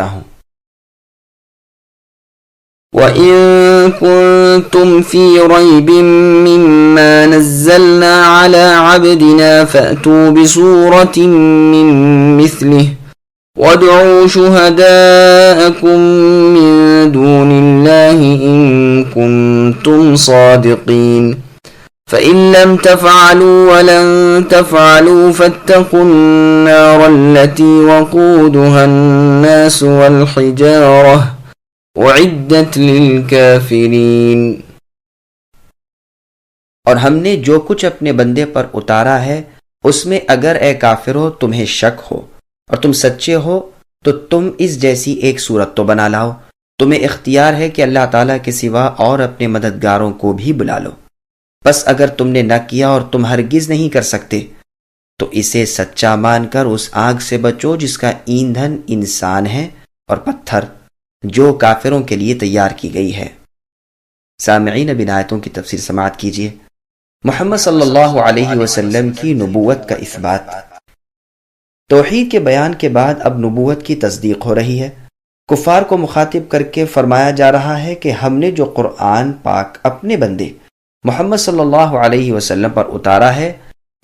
ہوں۔ وَإِن كُنتُمْ فِي رَيْبٍ مِّمَّا نَزَّلْنَا عَلَى عَبْدِنَا فَأْتُوا بِسُورَةٍ مِّن مِّثْلِهِ وَادْعُوا شُهَدَاءَكُم مِّن دُونِ اللَّهِ إِن كُنتُمْ صَادِقِينَ فَإِن لَّمْ تَفْعَلُوا وَلَن تَفْعَلُوا فَاتَّقُوا النَّارَ الَّتِي وَقُودُهَا النَّاسُ وَالْحِجَارَةُ اعدت للکافرین۔ اور ہم نے جو کچھ اپنے بندے پر اتارا ہے اس میں اگر اے کافرو تمہیں شک ہو اور تم سچے ہو تو تم اس جیسی ایک صورت تو بنا لاؤ۔ تمہیں اختیار ہے کہ اللہ تعالیٰ کے سوا اور اپنے مددگاروں کو بھی بلا لو۔ بس اگر تم نے نہ کیا اور تم ہرگز نہیں کر سکتے تو اسے سچا مان کر اس آگ سے بچو جس کا ایندھن انسان ہے اور پتھر جو کافروں کے لیے تیار کی گئی ہے۔ سامعین، اب ان آیتوں کی تفسیر سماعت کیجیے۔ محمد صلی اللہ علیہ وسلم کی نبوت کا اثبات۔ توحید کے بیان کے بعد اب نبوت کی تصدیق ہو رہی ہے۔ کفار کو مخاطب کر کے فرمایا جا رہا ہے کہ ہم نے جو قرآن پاک اپنے بندے محمد صلی اللہ علیہ وسلم پر اتارا ہے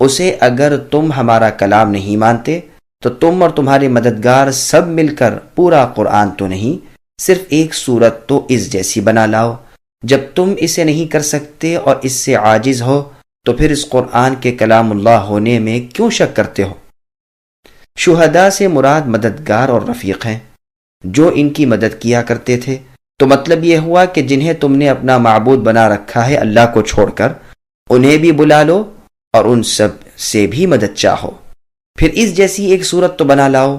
اسے اگر تم ہمارا کلام نہیں مانتے تو تم اور تمہارے مددگار سب مل کر پورا قرآن تو نہیں، صرف ایک صورت تو اس جیسی بنا لاؤ۔ جب تم اسے نہیں کر سکتے اور اس سے عاجز ہو تو پھر اس قرآن کے کلام اللہ ہونے میں کیوں شک کرتے ہو؟ شہداء سے مراد مددگار اور رفیق ہیں جو ان کی مدد کیا کرتے تھے۔ تو مطلب یہ ہوا کہ جنہیں تم نے اپنا معبود بنا رکھا ہے اللہ کو چھوڑ کر، انہیں بھی بلا لو اور ان سب سے بھی مدد چاہو، پھر اس جیسی ایک صورت تو بنا لاؤ۔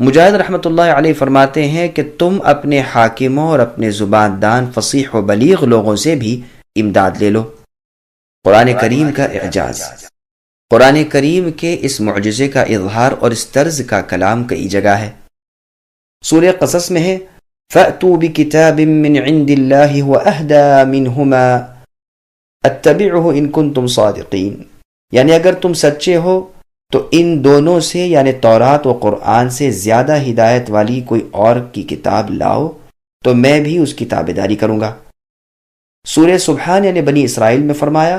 مجاہد رحمۃ اللہ علیہ فرماتے ہیں کہ تم اپنے حاکموں اور اپنے زبان دان فصیح و بلیغ لوگوں سے بھی امداد لے لو۔ قرآن کریم کا اعجاز۔ قرآن کریم کے اس معجزے کا اظہار اور اس طرز کا کلام کئی جگہ ہے۔ سورہ قصص میں ہے فَأْتُوا بِكِتَابٍ مِّنْ عِنْدِ اللَّهِ وَأَهْدَىٰ مِنْهُمَا اتَّبِعُهُ إِن كُنتُمْ صَادِقِينَ، یعنی اگر تم سچے ہو تو ان دونوں سے یعنی تورات و قرآن سے زیادہ ہدایت والی کوئی اور کی کتاب لاؤ تو میں بھی اس کی تابعداری کروں گا۔ سورہ سبحان یعنی بنی اسرائیل میں فرمایا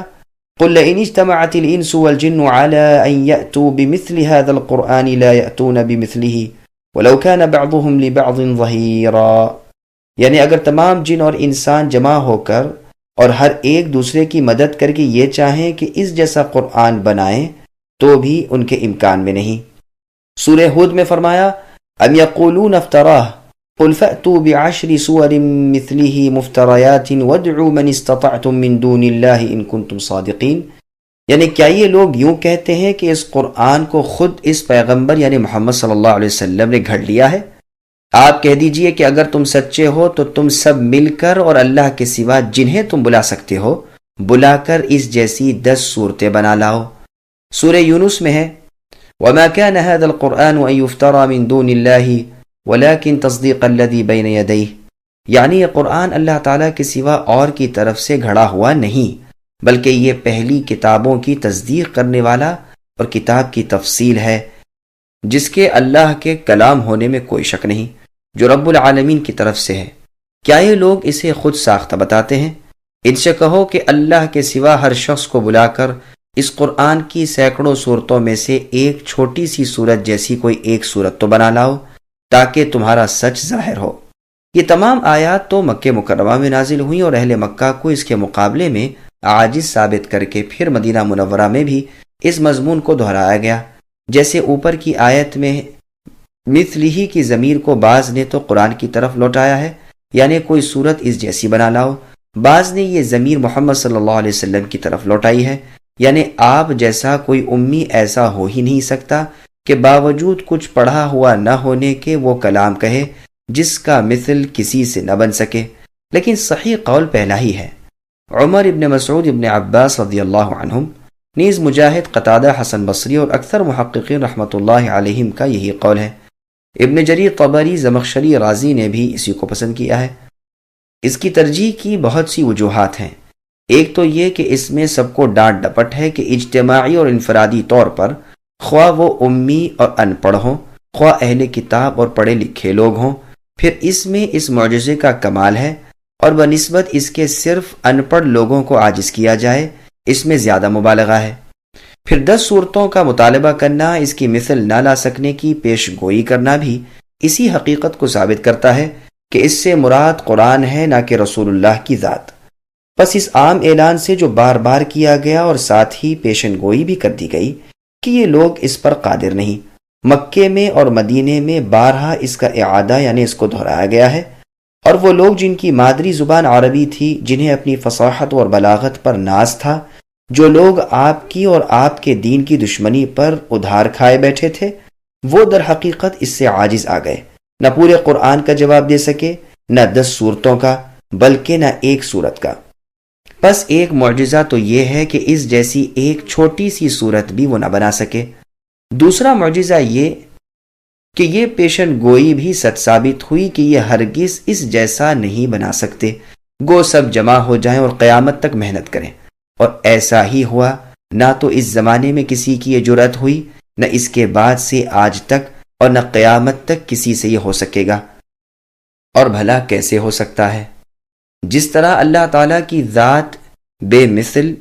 قُلْ لَئِنِ اجْتَمَعَتِ الْإِنسُ وَالْجِنُّ عَلَىٰ أَن يَأْتُوا بِمِثْلِ هَٰذَا الْقُرْآنِ لَا يَأْتُونَ بِمِثْلِهِ وَلَوْ كَانَ بَعْضُهُمْ لِبَعْضٍ ظَهِيرًا، یعنی اگر تمام جن اور انسان جمع ہو کر اور ہر ایک دوسرے کی مدد کر کے یہ چاہیں کہ اس جیسا قرآن بنائیں تو بھی ان کے امکان میں نہیں۔ سورہ ہود میں فرمایا ام یقولون افتراہ قل فأتوا بعشر سور مثلہ مفتریات وادعوا من استطعتم من دون اللہ ان کنتم صادقین، یعنی کیا یہ لوگ یوں کہتے ہیں کہ اس قرآن کو خود اس پیغمبر یعنی محمد صلی اللہ علیہ وسلم نے گھڑ لیا ہے؟ آپ کہہ دیجئے کہ اگر تم سچے ہو تو تم سب مل کر اور اللہ کے سوا جنہیں تم بلا سکتے ہو بلا کر اس جیسی 10 صورتیں بنا لاؤ۔ سورہ یونس میں ہے وَمَا كَانَ هَذَا الْقُرْآنُ أَن يُفْتَرَى مِن دُونِ اللَّهِ وَلَكِن تَصْدِيقَ الَّذِي بَيْنَ يَدَيْهِ، یعنی یہ قرآن اللہ تعالیٰ کے سوا اور کی طرف سے گھڑا ہوا نہیں بلکہ یہ پہلی کتابوں کی تصدیق کرنے والا اور کتاب کی تفصیل ہے جس کے اللہ کے کلام ہونے میں کوئی شک نہیں، جو رب العالمین کی طرف سے ہے۔ کیا یہ لوگ اسے خود ساختہ بتاتے ہیں؟ ان سے کہو کہ اللہ کے سوا ہر شخص کو بلا کر اس قرآن کی سینکڑوں صورتوں میں سے ایک چھوٹی سی صورت جیسی کوئی ایک صورت تو بنا لاؤ تاکہ تمہارا سچ ظاہر ہو۔ یہ تمام آیات تو مکہ مکرمہ میں نازل ہوئیں اور اہل مکہ کو اس کے مقابلے میں عاجز ثابت کر کے پھر مدینہ منورہ میں بھی اس مضمون کو دہرایا گیا۔ جیسے اوپر کی آیت میں مثلہ کی ضمیر کو بعض نے تو قرآن کی طرف لوٹایا ہے، یعنی کوئی صورت اس جیسی بنا لاؤ، بعض نے یہ ضمیر محمد صلی اللہ علیہ وسلم کی طرف لوٹائی ہے، یعنی آپ جیسا کوئی امی ایسا ہو ہی نہیں سکتا کہ باوجود کچھ پڑھا ہوا نہ ہونے کے وہ کلام کہے جس کا مثل کسی سے نہ بن سکے۔ لیکن صحیح قول پہلا ہی ہے۔ عمر ابن مسعود ابن عباس رضی اللہ عنہم، نیز مجاہد، قتادہ، حسن بصری اور اکثر محققین رحمۃ اللہ علیہم کا یہی قول ہے۔ ابن جریر طبری، زمخشری، رازی نے بھی اسی کو پسند کیا ہے۔ اس کی ترجیح کی بہت سی وجوہات ہیں۔ ایک تو یہ کہ اس میں سب کو ڈانٹ ڈپٹ ہے کہ اجتماعی اور انفرادی طور پر خواہ وہ امی اور ان پڑھ ہوں، خواہ اہل کتاب اور پڑھے لکھے لوگ ہوں، پھر اس میں اس معجزے کا کمال ہے، اور بنسبت اس کے صرف ان پڑھ لوگوں کو عاجز کیا جائے اس میں زیادہ مبالغہ ہے۔ پھر 10 صورتوں کا مطالبہ کرنا، اس کی مثل نہ لا سکنے کی پیش گوئی کرنا بھی اسی حقیقت کو ثابت کرتا ہے کہ اس سے مراد قرآن ہے، نہ کہ رسول اللہ کی ذات۔ پس اس عام اعلان سے جو بار بار کیا گیا اور ساتھ ہی پیشن گوئی بھی کر دی گئی کہ یہ لوگ اس پر قادر نہیں، مکے میں اور مدینے میں بارہا اس کا اعادہ یعنی اس کو دہرایا گیا ہے، اور وہ لوگ جن کی مادری زبان عربی تھی، جنہیں اپنی فصاحت اور بلاغت پر ناز تھا، جو لوگ آپ کی اور آپ کے دین کی دشمنی پر ادھار کھائے بیٹھے تھے، وہ در حقیقت اس سے عاجز آ گئے، نہ پورے قرآن کا جواب دے سکے، نہ 10 صورتوں کا، بلکہ نہ ایک صورت کا۔ بس ایک معجزہ تو یہ ہے کہ اس جیسی ایک چھوٹی سی صورت بھی وہ نہ بنا سکے۔ دوسرا معجزہ یہ کہ یہ پیشن گوئی بھی سچ ثابت ہوئی کہ یہ ہرگز اس جیسا نہیں بنا سکتے، گو سب جمع ہو جائیں اور قیامت تک محنت کریں، اور ایسا ہی ہوا۔ نہ تو اس زمانے میں کسی کی یہ جرأت ہوئی، نہ اس کے بعد سے آج تک، اور نہ قیامت تک کسی سے یہ ہو سکے گا۔ اور بھلا کیسے ہو سکتا ہے؟ جس طرح اللہ تعالیٰ کی ذات بے مثل،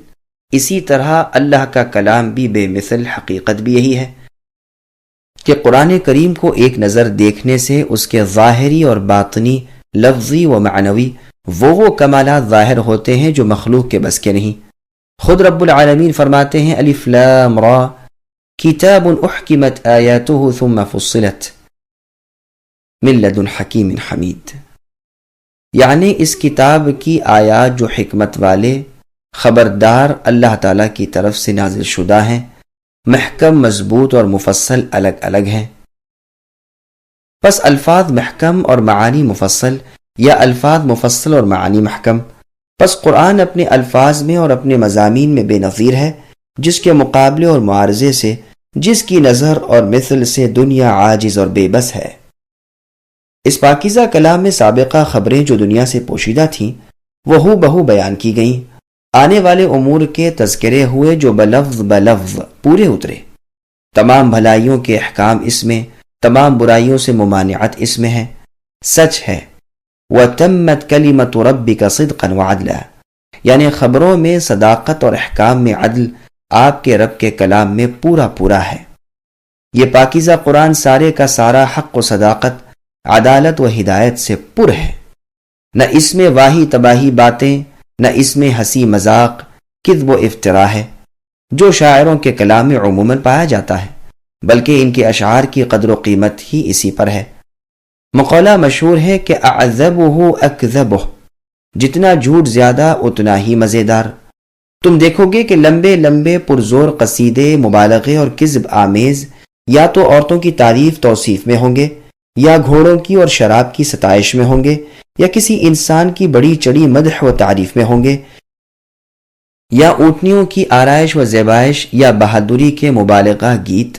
اسی طرح اللہ کا کلام بھی بے مثل، حقیقت بھی یہی ہے کہ قرآن کریم کو ایک نظر دیکھنے سے اس کے ظاہری اور باطنی، لفظی و معنوی وہ کمالات ظاہر ہوتے ہیں جو مخلوق کے بس کے نہیں۔ خود رب العالمین فرماتے ہیں الف لام را کتاب احکمت آیاتہ ثم فصلت من لدن حکیم حمید، یعنی اس کتاب کی آیات جو حکمت والے خبردار اللہ تعالیٰ کی طرف سے نازل شدہ ہیں، محکم، مضبوط اور مفصل الگ الگ ہیں۔ پس الفاظ محکم اور معانی مفصل، یا الفاظ مفصل اور معانی محکم۔ پس قرآن اپنے الفاظ میں اور اپنے مضامین میں بے نظیر ہے، جس کے مقابلے اور معارضے سے، جس کی نظر اور مثل سے دنیا عاجز اور بے بس ہے۔ اس پاکیزہ کلام میں سابقہ خبریں جو دنیا سے پوشیدہ تھیں، وہ ہو بہو بیان کی گئیں، آنے والے امور کے تذکرے ہوئے جو بلفظ پورے اترے۔ تمام بھلائیوں کے احکام اس میں، تمام برائیوں سے ممانعت اس میں ہے۔ سچ ہے وَتَمَّتْ كَلِمَةُ رَبِّكَ صِدْقًا وَعَدْلًا، یعنی خبروں میں صداقت اور احکام میں عدل آپ کے رب کے کلام میں پورا ہے۔ یہ پاکیزہ قرآن سارے کا سارا حق و صداقت، عدالت و ہدایت سے پر ہے، نہ اس میں واہی تباہی باتیں، نہ اس میں ہنسی مذاق، کذب و افطرا ہے، جو شاعروں کے کلام میں عموماً پایا جاتا ہے، بلکہ ان کے اشعار کی قدر و قیمت ہی اسی پر ہے۔ مقولہ مشہور ہے کہ اعذبہ اکذبہ، جتنا جھوٹ زیادہ اتنا ہی مزیدار۔ تم دیکھو گے کہ لمبے لمبے پرزور قصیدے مبالغے اور کذب آمیز یا تو عورتوں کی تعریف توصیف میں ہوں گے، یا گھوڑوں کی اور شراب کی ستائش میں ہوں گے، یا کسی انسان کی بڑی چڑی مدح و تعریف میں ہوں گے، یا اونٹنیوں کی آرائش و زیبائش یا بہادری کے مبالغہ گیت،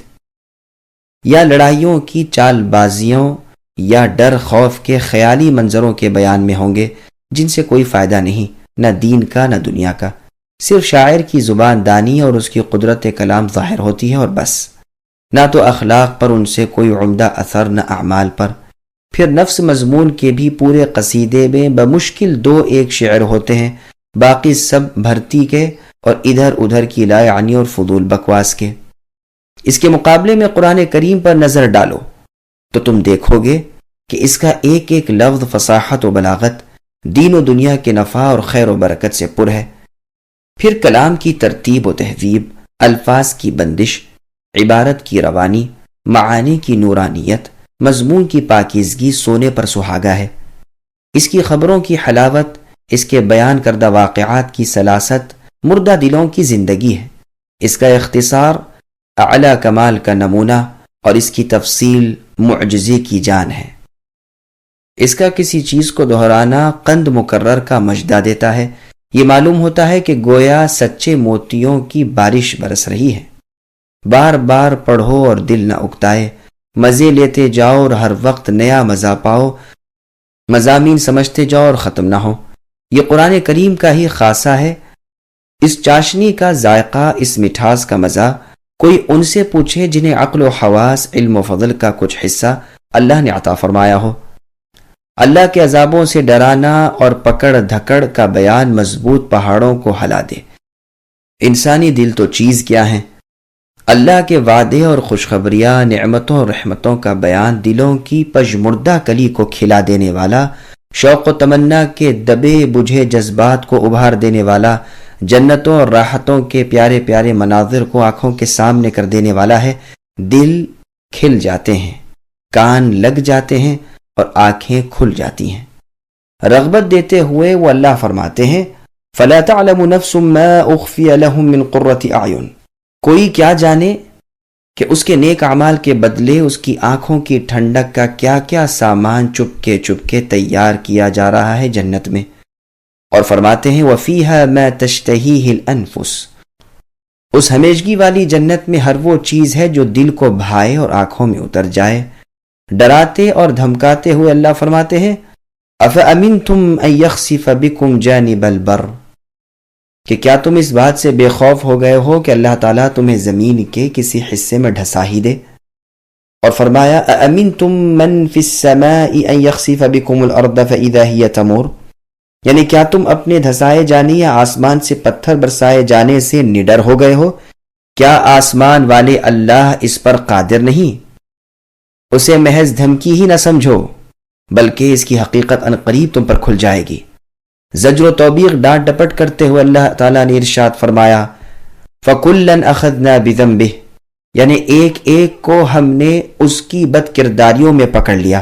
یا لڑائیوں کی چال بازیوں یا ڈر خوف کے خیالی منظروں کے بیان میں ہوں گے، جن سے کوئی فائدہ نہیں، نہ دین کا نہ دنیا کا، صرف شاعر کی زبان دانی اور اس کی قدرت کلام ظاہر ہوتی ہے اور بس، نہ تو اخلاق پر ان سے کوئی عمدہ اثر، نہ اعمال پر۔ پھر نفس مضمون کے بھی پورے قصیدے میں بمشکل 2-1 شعر ہوتے ہیں، باقی سب بھرتی کے اور ادھر ادھر کی لا یعنی اور فضول بکواس کے۔ اس کے مقابلے میں قرآن کریم پر نظر ڈالو تو تم دیکھو گے کہ اس کا ایک ایک لفظ فصاحت و بلاغت، دین و دنیا کے نفع اور خیر و برکت سے پر ہے۔ پھر کلام کی ترتیب و تہذیب، الفاظ کی بندش، عبارت کی روانی، معانی کی نورانیت، مضمون کی پاکیزگی سونے پر سہاگا ہے۔ اس کی خبروں کی حلاوت، اس کے بیان کردہ واقعات کی سلاست مردہ دلوں کی زندگی ہے۔ اس کا اختصار اعلیٰ کمال کا نمونہ اور اس کی تفصیل معجزے کی جان ہے۔ اس کا کسی چیز کو دہرانا قند مکرر کا مجدہ دیتا ہے۔ یہ معلوم ہوتا ہے کہ گویا سچے موتیوں کی بارش برس رہی ہے۔ بار بار پڑھو اور دل نہ اکتائے، مزے لیتے جاؤ اور ہر وقت نیا مزہ پاؤ، مضامین سمجھتے جاؤ اور ختم نہ ہو۔ یہ قرآن کریم کا ہی خاصہ ہے۔ اس چاشنی کا ذائقہ، اس مٹھاس کا مزہ کوئی ان سے پوچھے جنہیں عقل و حواس، علم و فضل کا کچھ حصہ اللہ نے عطا فرمایا ہو۔ اللہ کے عذابوں سے ڈرانا اور پکڑ دھکڑ کا بیان مضبوط پہاڑوں کو ہلا دے۔ انسانی دل تو چیز کیا ہیں؟ اللہ کے وعدے اور خوشخبریاں، نعمتوں اور رحمتوں کا بیان دلوں کی پژمردہ کلی کو کھلا دینے والا، شوق و تمنا کے دبے بجھے جذبات کو ابھار دینے والا، جنتوں اور راحتوں کے پیارے پیارے مناظر کو آنکھوں کے سامنے کر دینے والا ہے۔ دل کھل جاتے ہیں، کان لگ جاتے ہیں اور آنکھیں کھل جاتی ہیں۔ رغبت دیتے ہوئے وہ اللہ فرماتے ہیں فَلَا تَعْلَمُ نَفْسٌ مَّا أُخْفِيَ لَهُم مِّن قُرَّةِ أَعْيُنٍ، کوئی کیا جانے کہ اس کے نیک اعمال کے بدلے اس کی آنکھوں کی ٹھنڈک کا کیا کیا سامان چپ کے تیار کیا جا رہا ہے جنت میں۔ اور فرماتے ہیں وَفِيهَا مَا تَشْتَهِيهِ الْأَنفُسُ، اس ہمیشگی والی جنت میں ہر وہ چیز ہے جو دل کو بھائے اور آنکھوں میں اتر جائے۔ ڈراتے اور دھمکاتے ہوئے اللہ فرماتے ہیں أَفَأَمِنْتُمْ أَن يَخْسِفَ بِكُمْ جَانِبَ الْبَرِّ، کہ کیا تم اس بات سے بے خوف ہو گئے ہو کہ اللہ تعالیٰ تمہیں زمین کے کسی حصے میں ڈھسا ہی دے؟ اور فرمایا أَأَمِنْتُمْ مَنْ فِي السَّمَاءِ أَن يَخْسِفَ بِكُمُ الْأَرْضَ فَإِذَا هِيَ تَمُورُ، یعنی کیا تم اپنے دھسائے جانے یا آسمان سے پتھر برسائے جانے سے نڈر ہو گئے ہو؟ کیا آسمان والے اللہ اس پر قادر نہیں؟ اسے محض دھمکی ہی نہ سمجھو بلکہ اس کی حقیقت عنقریب تم پر کھل جائے گی۔ زجر و توبیخ ڈانٹ ڈپٹ کرتے ہوئے اللہ تعالیٰ نے ارشاد فرمایا فَكُلًّا أَخَذْنَا بِذَنبِهِ، یعنی ایک ایک کو ہم نے اس کی بد کرداریوں میں پکڑ لیا۔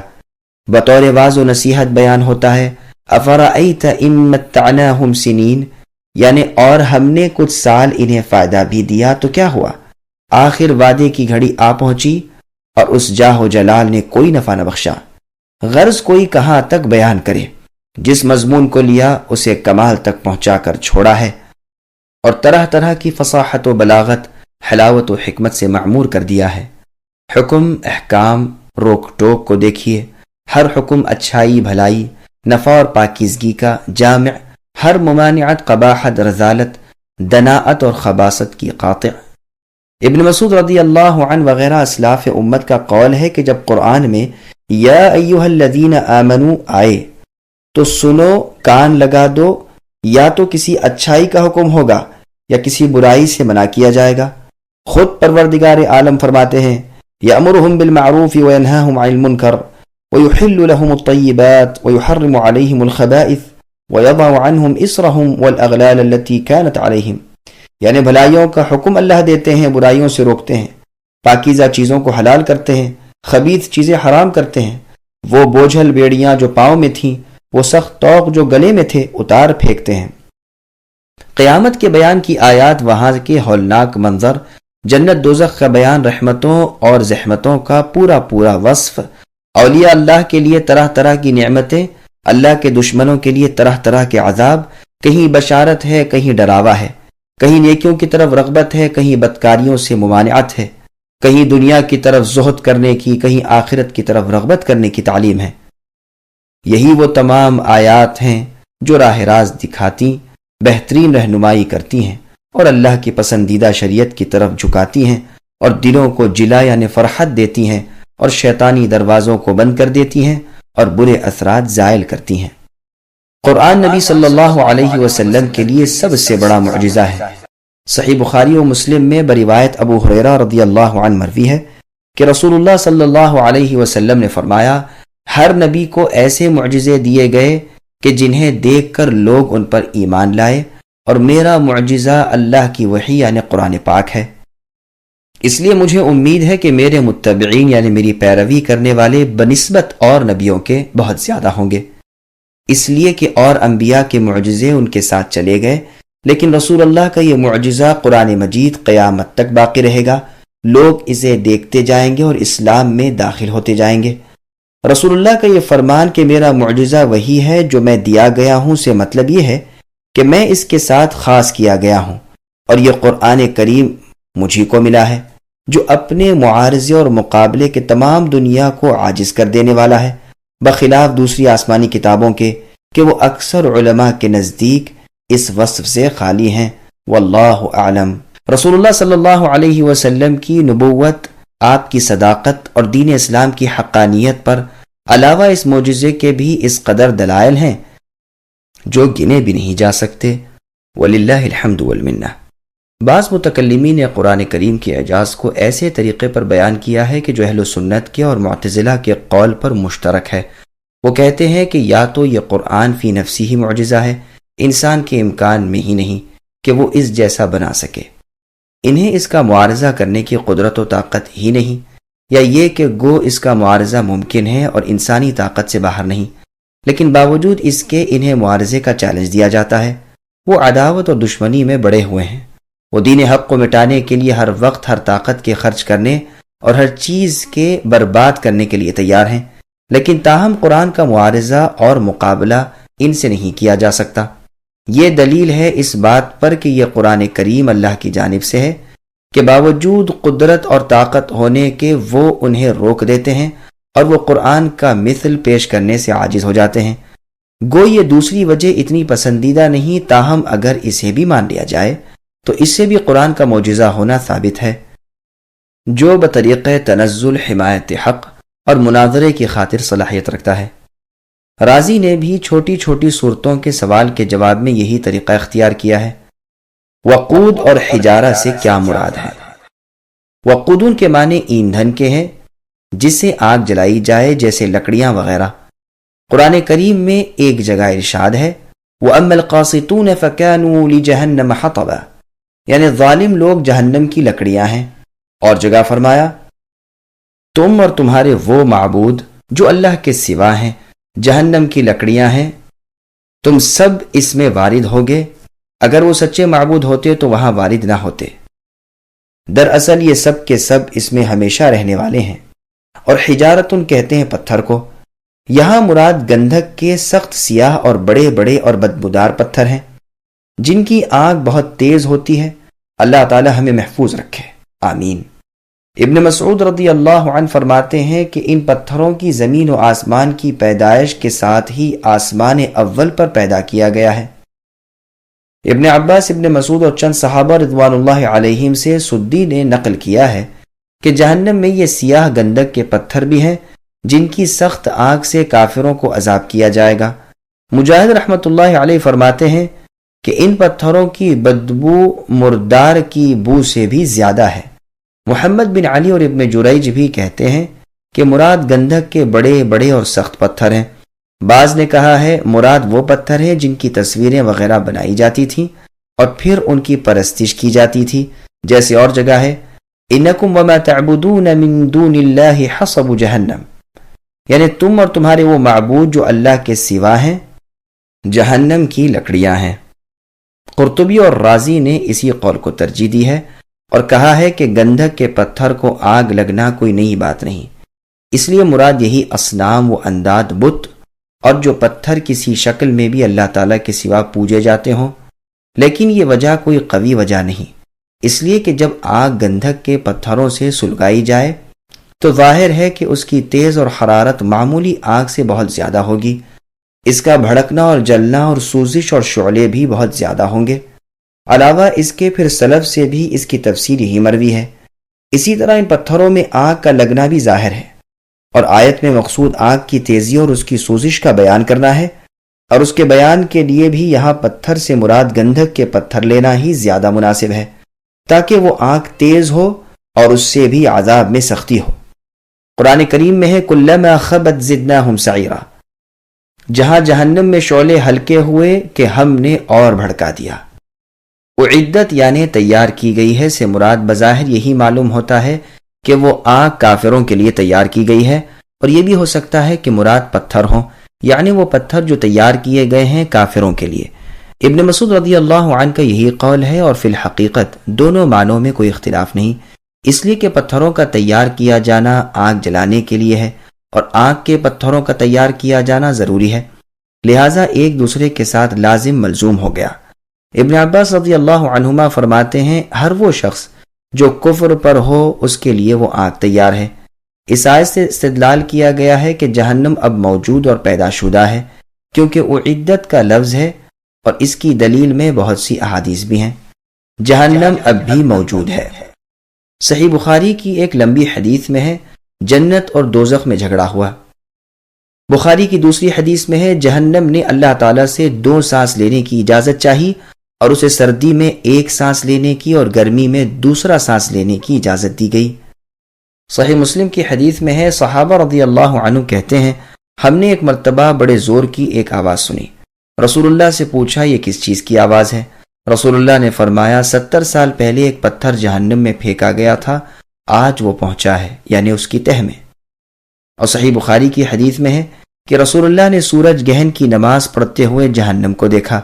بطور واعظ و نصیحت بیان ہوتا ہے أَفَرَأَيْتَ إِن مَّتَّعْنَاهُمْ سِنِينَ، یعنی اور ہم نے کچھ سال انہیں فائدہ بھی دیا تو کیا ہوا؟ آخر وعدے کی گھڑی آ پہنچی اور اس جاہ و جلال نے کوئی نفع نہ بخشا۔ غرض کوئی کہاں تک بیان کرے، جس مضمون کو لیا اسے کمال تک پہنچا کر چھوڑا ہے، اور طرح طرح کی فصاحت و بلاغت، حلاوت و حکمت سے معمور کر دیا ہے۔ حکم، احکام، روک ٹوک کو دیکھیے، ہر حکم اچھائی بھلائی، نفع اور پاکیزگی کا جامع، ہر ممانعت قباحت رذالت، دناعت اور خباثت کی قاطع۔ ابن مسعود رضی اللہ عنہ وغیرہ اسلاف امت کا قول ہے کہ جب قرآن میں یا ایھا الذین آمنوا آئے تو سنو، کان لگا دو، یا تو کسی اچھائی کا حکم ہوگا یا کسی برائی سے منع کیا جائے گا۔ خود پروردگار عالم فرماتے ہیں یأمرہم بالمعروف وینہاہم عن المنکر ویحل لہم الطیبات ویحرم علیہم الخبائث ویضع عنہم اصرہم والاغلال التي كانت علیہم، یعنی بھلائیوں کا حکم اللہ دیتے ہیں، برائیوں سے روکتے ہیں، پاکیزہ چیزوں کو حلال کرتے ہیں، خبیث چیزیں حرام کرتے ہیں، وہ بوجھل بیڑیاں جو پاؤں میں تھیں، وہ سخت طوق جو گلے میں تھے اتار پھینکتے ہیں۔ قیامت کے بیان کی آیات، وہاں کے ہولناک منظر، جنت دوزخ کا بیان، رحمتوں اور زحمتوں کا پورا پورا وصف، اولیاء اللہ کے لیے طرح طرح کی نعمتیں، اللہ کے دشمنوں کے لیے طرح طرح کے عذاب، کہیں بشارت ہے کہیں ڈراوا ہے، کہیں نیکیوں کی طرف رغبت ہے کہیں بدکاریوں سے ممانعت ہے، کہیں دنیا کی طرف زہد کرنے کی کہیں آخرت کی طرف رغبت کرنے کی تعلیم ہے۔ یہی وہ تمام آیات ہیں جو راہ راست دکھاتی، بہترین رہنمائی کرتی ہیں اور اللہ کی پسندیدہ شریعت کی طرف جھکاتی ہیں اور دلوں کو جلا یعنی فرحت دیتی ہیں اور شیطانی دروازوں کو بند کر دیتی ہیں اور برے اثرات زائل کرتی ہیں۔ قرآن نبی صلی اللہ علیہ وسلم کے لیے سب سے بڑا معجزہ ہے۔ صحیح بخاری و مسلم میں بروایت ابو ہریرہ رضی اللہ عنہ مروی ہے کہ رسول اللہ صلی اللہ علیہ وسلم نے فرمایا ہر نبی کو ایسے معجزے دیے گئے کہ جنہیں دیکھ کر لوگ ان پر ایمان لائے، اور میرا معجزہ اللہ کی وحی یعنی قرآن پاک ہے۔ اس لیے مجھے امید ہے کہ میرے متبعین یعنی میری پیروی کرنے والے بنسبت اور نبیوں کے بہت زیادہ ہوں گے، اس لیے کہ اور انبیاء کے معجزے ان کے ساتھ چلے گئے، لیکن رسول اللہ کا یہ معجزہ قرآن مجید قیامت تک باقی رہے گا، لوگ اسے دیکھتے جائیں گے اور اسلام میں داخل ہوتے جائیں گے۔ رسول اللہ کا یہ فرمان کہ میرا معجزہ وہی ہے جو میں دیا گیا ہوں سے مطلب یہ ہے کہ میں اس کے ساتھ خاص کیا گیا ہوں، اور یہ قرآن کریم مجھی کو ملا ہے جو اپنے معارضے اور مقابلے کے تمام دنیا کو عاجز کر دینے والا ہے، بخلاف دوسری آسمانی کتابوں کے کہ وہ اکثر علماء کے نزدیک اس وصف سے خالی ہیں۔ واللہ اعلم۔ رسول اللہ صلی اللہ علیہ وسلم کی نبوت، آپ کی صداقت اور دین اسلام کی حقانیت پر علاوہ اس معجزے کے بھی اس قدر دلائل ہیں جو گنے بھی نہیں جا سکتے. وللہ الحمد والمنہ. بعض متکلمین نے قرآن کریم کے اعجاز کو ایسے طریقے پر بیان کیا ہے کہ جو اہل سنت کے اور معتزلہ کے قول پر مشترک ہے. وہ کہتے ہیں کہ یا تو یہ قرآن فی نفسی ہی معجزہ ہے، انسان کے امکان میں ہی نہیں کہ وہ اس جیسا بنا سکے، انہیں اس کا معارضہ کرنے کی قدرت و طاقت ہی نہیں، یا یہ کہ گو اس کا معارضہ ممکن ہے اور انسانی طاقت سے باہر نہیں، لیکن باوجود اس کے انہیں معارضے کا چیلنج دیا جاتا ہے. وہ عداوت اور دشمنی میں بڑے ہوئے ہیں. وہ دین حق کو مٹانے کے لیے ہر وقت ہر طاقت کے خرچ کرنے اور ہر چیز کے برباد کرنے کے لیے تیار ہیں، لیکن تاہم قرآن کا معارضہ اور مقابلہ ان سے نہیں کیا جا سکتا. یہ دلیل ہے اس بات پر کہ یہ قرآن کریم اللہ کی جانب سے ہے کہ باوجود قدرت اور طاقت ہونے کے وہ انہیں روک دیتے ہیں اور وہ قرآن کا مثل پیش کرنے سے عاجز ہو جاتے ہیں. گو یہ دوسری وجہ اتنی پسندیدہ نہیں، تاہم اگر اسے بھی مان لیا جائے تو اس سے بھی قرآن کا معجزہ ہونا ثابت ہے جو بطریقہ تنزل حمایت حق اور مناظرے کی خاطر صلاحیت رکھتا ہے. رازی نے بھی چھوٹی چھوٹی صورتوں کے سوال کے جواب میں یہی طریقہ اختیار کیا ہے. وقود اور حجارہ سے کیا مراد ہے؟ وقودن کے معنی ایندھن کے ہیں جسے آگ جلائی جائے جیسے لکڑیاں وغیرہ. قرآن کریم میں ایک جگہ ارشاد ہے وَأَمَّا الْقَاسِطُونَ فَكَانُوا لِجَهَنَّمَ حَطَبًا، یعنی ظالم لوگ جہنم کی لکڑیاں ہیں. اور جگہ فرمایا تم اور تمہارے وہ معبود جو اللہ کے سوا ہیں جہنم کی لکڑیاں ہیں، تم سب اس میں وارد ہوگے. اگر وہ سچے معبود ہوتے تو وہاں وارد نہ ہوتے. دراصل یہ سب کے سب اس میں ہمیشہ رہنے والے ہیں. اور حجارتن کہتے ہیں پتھر کو. یہاں مراد گندھک کے سخت سیاہ اور بڑے بڑے اور بدبودار پتھر ہیں جن کی آگ بہت تیز ہوتی ہے. اللہ تعالی ہمیں محفوظ رکھے، آمین. ابن مسعود رضی اللہ عنہ فرماتے ہیں کہ ان پتھروں کی زمین و آسمان کی پیدائش کے ساتھ ہی آسمان اول پر پیدا کیا گیا ہے. ابن عباس، ابن مسعود اور چند صحابہ رضوان اللہ علیہم سے سدی نے نقل کیا ہے کہ جہنم میں یہ سیاہ گندک کے پتھر بھی ہیں جن کی سخت آگ سے کافروں کو عذاب کیا جائے گا. مجاہد رحمۃ اللہ علیہ فرماتے ہیں کہ ان پتھروں کی بدبو مردار کی بو سے بھی زیادہ ہے. محمد بن علی اور ابن جریج بھی کہتے ہیں کہ مراد گندھک کے بڑے بڑے اور سخت پتھر ہیں. بعض نے کہا ہے مراد وہ پتھر ہیں جن کی تصویریں وغیرہ بنائی جاتی تھیں اور پھر ان کی پرستش کی جاتی تھی، جیسے اور جگہ ہے انکم وما تعبدون من دون اللہ حصب جہنم، یعنی تم اور تمہارے وہ معبود جو اللہ کے سوا ہیں جہنم کی لکڑیاں ہیں. قرطبی اور رازی نے اسی قول کو ترجیح دی ہے اور کہا ہے کہ گندھک کے پتھر کو آگ لگنا کوئی نئی بات نہیں، اس لیے مراد یہی اصنام و انداد بت اور جو پتھر کسی شکل میں بھی اللہ تعالیٰ کے سوا پوجے جاتے ہوں. لیکن یہ وجہ کوئی قوی وجہ نہیں، اس لیے کہ جب آگ گندھک کے پتھروں سے سلگائی جائے تو ظاہر ہے کہ اس کی تیز اور حرارت معمولی آگ سے بہت زیادہ ہوگی. اس کا بھڑکنا اور جلنا اور سوزش اور شعلے بھی بہت زیادہ ہوں گے. علاوہ اس کے پھر سلف سے بھی اس کی تفسیر ہی مروی ہے. اسی طرح ان پتھروں میں آگ کا لگنا بھی ظاہر ہے، اور آیت میں مقصود آگ کی تیزی اور اس کی سوزش کا بیان کرنا ہے، اور اس کے بیان کے لیے بھی یہاں پتھر سے مراد گندھک کے پتھر لینا ہی زیادہ مناسب ہے تاکہ وہ آگ تیز ہو اور اس سے بھی عذاب میں سختی ہو. قرآن کریم میں ہے کلما خبت زدناہم سعیرا، جہاں جہنم میں شعلے ہلکے ہوئے کہ ہم نے اور بھڑکا دیا. اعدت یعنی تیار کی گئی ہے سے مراد بظاہر یہی معلوم ہوتا ہے کہ وہ آگ کافروں کے لیے تیار کی گئی ہے، اور یہ بھی ہو سکتا ہے کہ مراد پتھر ہوں، یعنی وہ پتھر جو تیار کیے گئے ہیں کافروں کے لیے. ابن مسعود رضی اللہ عنہ کا یہی قول ہے، اور فی الحقیقت دونوں معنوں میں کوئی اختلاف نہیں، اس لیے کہ پتھروں کا تیار کیا جانا آگ جلانے کے لیے ہے اور آگ کے پتھروں کا تیار کیا جانا ضروری ہے، لہٰذا ایک دوسرے کے ساتھ لازم ملزوم ہو گیا. ابن عباس رضی اللہ عنہما فرماتے ہیں ہر وہ شخص جو کفر پر ہو اس کے لیے وہ آگ تیار ہے. اس آیت سے استدلال کیا گیا ہے کہ جہنم اب موجود اور پیدا شدہ ہے، کیونکہ اعدت کا لفظ ہے، اور اس کی دلیل میں بہت سی احادیث بھی ہیں. جہنم اب بھی موجود ہے. صحیح بخاری کی ایک لمبی حدیث میں ہے جنت اور دوزخ میں جھگڑا ہوا. بخاری کی دوسری حدیث میں ہے جہنم نے اللہ تعالیٰ سے 2 سانس لینے کی اجازت چاہی اور اسے سردی میں 1 سانس لینے کی اور گرمی میں 2 سانس لینے کی اجازت دی گئی۔ صحیح مسلم کی حدیث میں ہے صحابہ رضی اللہ عنہ کہتے ہیں ہم نے ایک مرتبہ بڑے زور کی ایک آواز سنی، رسول اللہ سے پوچھا یہ کس چیز کی آواز ہے؟ رسول اللہ نے فرمایا 70 سال پہلے ایک پتھر جہنم میں پھینکا گیا تھا، آج وہ پہنچا ہے، یعنی اس کی تہ میں۔ اور صحیح بخاری کی حدیث میں ہے کہ رسول اللہ نے سورج گہن کی نماز پڑھتے ہوئے جہنم کو دیکھا۔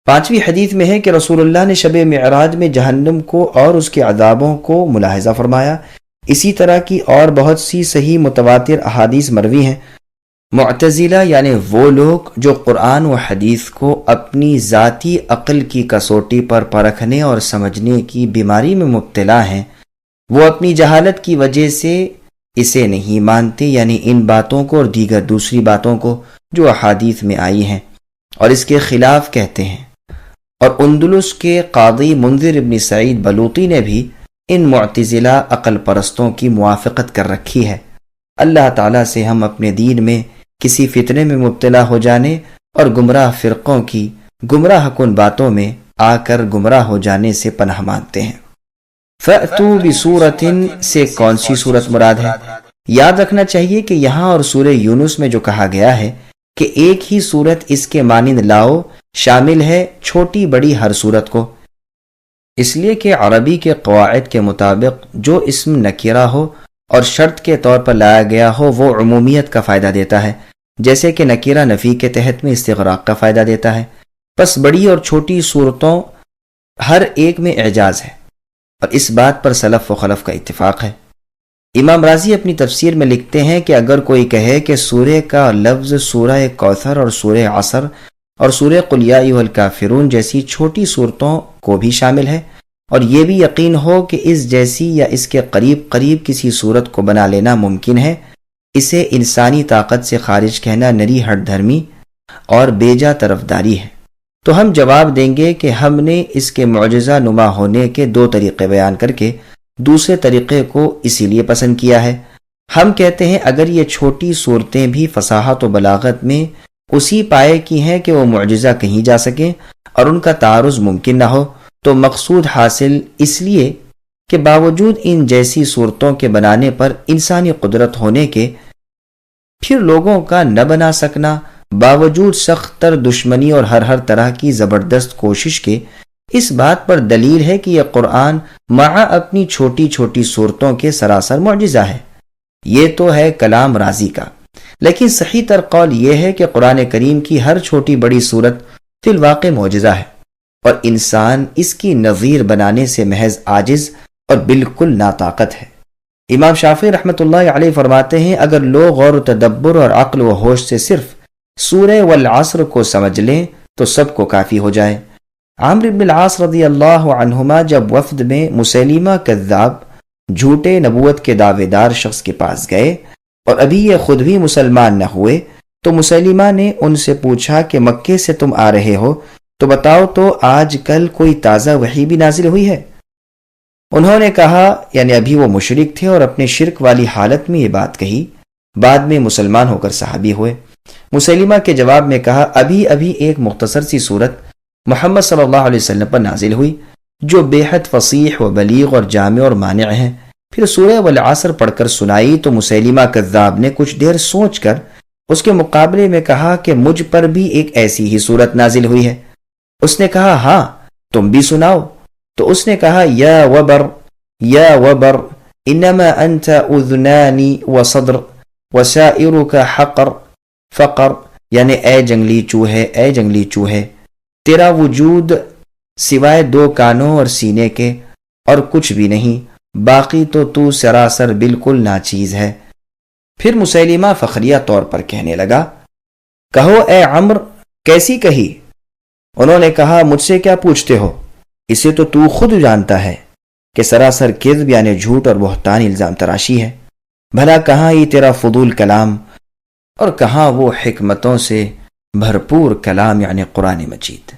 5ویں حدیث میں ہے کہ رسول اللہ نے شب معراج میں جہنم کو اور اس کے عذابوں کو ملاحظہ فرمایا۔ اسی طرح کی اور بہت سی صحیح متواتر احادیث مروی ہیں۔ معتزلہ یعنی وہ لوگ جو قرآن و حدیث کو اپنی ذاتی عقل کی کسوٹی پر پرکھنے اور سمجھنے کی بیماری میں مبتلا ہیں، وہ اپنی جہالت کی وجہ سے اسے نہیں مانتے، یعنی ان باتوں کو اور دیگر دوسری باتوں کو جو احادیث میں آئی ہیں، اور اس کے خلاف کہتے ہیں۔ اور اندلس کے قاضی منذر ابن سعید بلوطی نے بھی ان معتزلہ عقل پرستوں کی موافقت کر رکھی ہے۔ اللہ تعالیٰ سے ہم اپنے دین میں کسی فتنے میں مبتلا ہو جانے اور گمراہ فرقوں کی گمراہ کن باتوں میں آ کر گمراہ ہو جانے سے پناہ مانگتے ہیں۔ فَأْتُوا بِسُورَةٍ سے کون سی صورت مراد ہے؟ یاد رکھنا چاہیے کہ یہاں اور سورہ یونس میں جو کہا گیا ہے کہ ایک ہی صورت اس کے مانند لاؤ، شامل ہے چھوٹی بڑی ہر صورت کو، اس لیے کہ عربی کے قواعد کے مطابق جو اسم نکرہ ہو اور شرط کے طور پر لایا گیا ہو وہ عمومیت کا فائدہ دیتا ہے، جیسے کہ نکرہ نفی کے تحت میں استغراق کا فائدہ دیتا ہے۔ پس بڑی اور چھوٹی صورتوں ہر ایک میں اعجاز ہے، اور اس بات پر سلف و خلف کا اتفاق ہے۔ امام رازی اپنی تفسیر میں لکھتے ہیں کہ اگر کوئی کہے کہ سورہ کا لفظ سورہ کوثر اور سورہ عصر اور سورہ قل یا ایھا الکافرون جیسی چھوٹی صورتوں کو بھی شامل ہے، اور یہ بھی یقین ہو کہ اس جیسی یا اس کے قریب قریب کسی صورت کو بنا لینا ممکن ہے، اسے انسانی طاقت سے خارج کہنا نری ہٹ دھرمی اور بیجا طرفداری ہے۔ تو ہم جواب دیں گے کہ ہم نے اس کے معجزہ نما ہونے کے 2 طریقے بیان کر کے دوسرے طریقے کو اسی لیے پسند کیا ہے۔ ہم کہتے ہیں اگر یہ چھوٹی صورتیں بھی فصاحت و بلاغت میں اسی پائے کی ہیں کہ وہ معجزہ کہیں جا سکیں اور ان کا تعارض ممکن نہ ہو، تو مقصود حاصل اس لیے کہ باوجود ان جیسی صورتوں کے بنانے پر انسانی قدرت ہونے کے، پھر لوگوں کا نہ بنا سکنا، باوجود سخت تر دشمنی اور ہر طرح کی زبردست کوشش کے، اس بات پر دلیل ہے کہ یہ قرآن مع اپنی چھوٹی چھوٹی صورتوں کے سراسر معجزہ ہے۔ یہ تو ہے کلام رازی کا، لیکن صحیح تر قول یہ ہے کہ قرآن کریم کی ہر چھوٹی بڑی صورت فی الواقع معجزہ ہے، اور انسان اس کی نظیر بنانے سے محض عاجز اور بالکل ناطاقت ہے۔ امام شافعی رحمۃ اللہ علیہ فرماتے ہیں اگر لوگ غور و تدبر اور عقل و ہوش سے صرف سورہ والعصر کو سمجھ لیں تو سب کو کافی ہو جائے۔ عمرو بن العاص رضی اللہ عنہما جب وفد میں مسیلمہ کذاب جھوٹے نبوت کے دعوے دار شخص کے پاس گئے اور ابھی یہ خود بھی مسلمان نہ ہوئے، تو مسیلمہ نے ان سے پوچھا کہ مکے سے تم آ رہے ہو تو بتاؤ تو آج کل کوئی تازہ وحی بھی نازل ہوئی ہے؟ انہوں نے کہا، یعنی ابھی وہ مشرک تھے اور اپنے شرک والی حالت میں یہ بات کہی، بعد میں مسلمان ہو کر صحابی ہوئے۔ مسیلمہ کے جواب میں کہا، ابھی ایک مختصر سی صورت محمد صلی اللہ علیہ وسلم پر نازل ہوئی جو بے حد فصیح و بلیغ اور جامع اور مانع ہے۔ پھر سورہ والعصر پڑھ کر سنائی تو مسیلمہ کذاب نے کچھ دیر سوچ کر اس کے مقابلے میں کہا کہ مجھ پر بھی ایک ایسی ہی صورت نازل ہوئی ہے۔ اس نے کہا، ہاں تم بھی سناؤ۔ تو اس نے کہا، یا وبر انما انت اذنانی وصدر وسائرک حقر فقر، یعنی اے جنگلی چوہے تیرا وجود سوائے 2 کانوں اور سینے کے اور کچھ بھی نہیں، باقی تو سراسر بالکل ناچیز ہے۔ پھر مسیلمہ فخریہ طور پر کہنے لگا، کہو اے عمرو کیسی کہی؟ انہوں نے کہا، مجھ سے کیا پوچھتے ہو، اسے تو خود جانتا ہے کہ سراسر کذب یعنی جھوٹ اور بہتان الزام تراشی ہے۔ بھلا کہاں یہ تیرا فضول کلام اور کہاں وہ حکمتوں سے بھرپور کلام یعنی قرآن مجید۔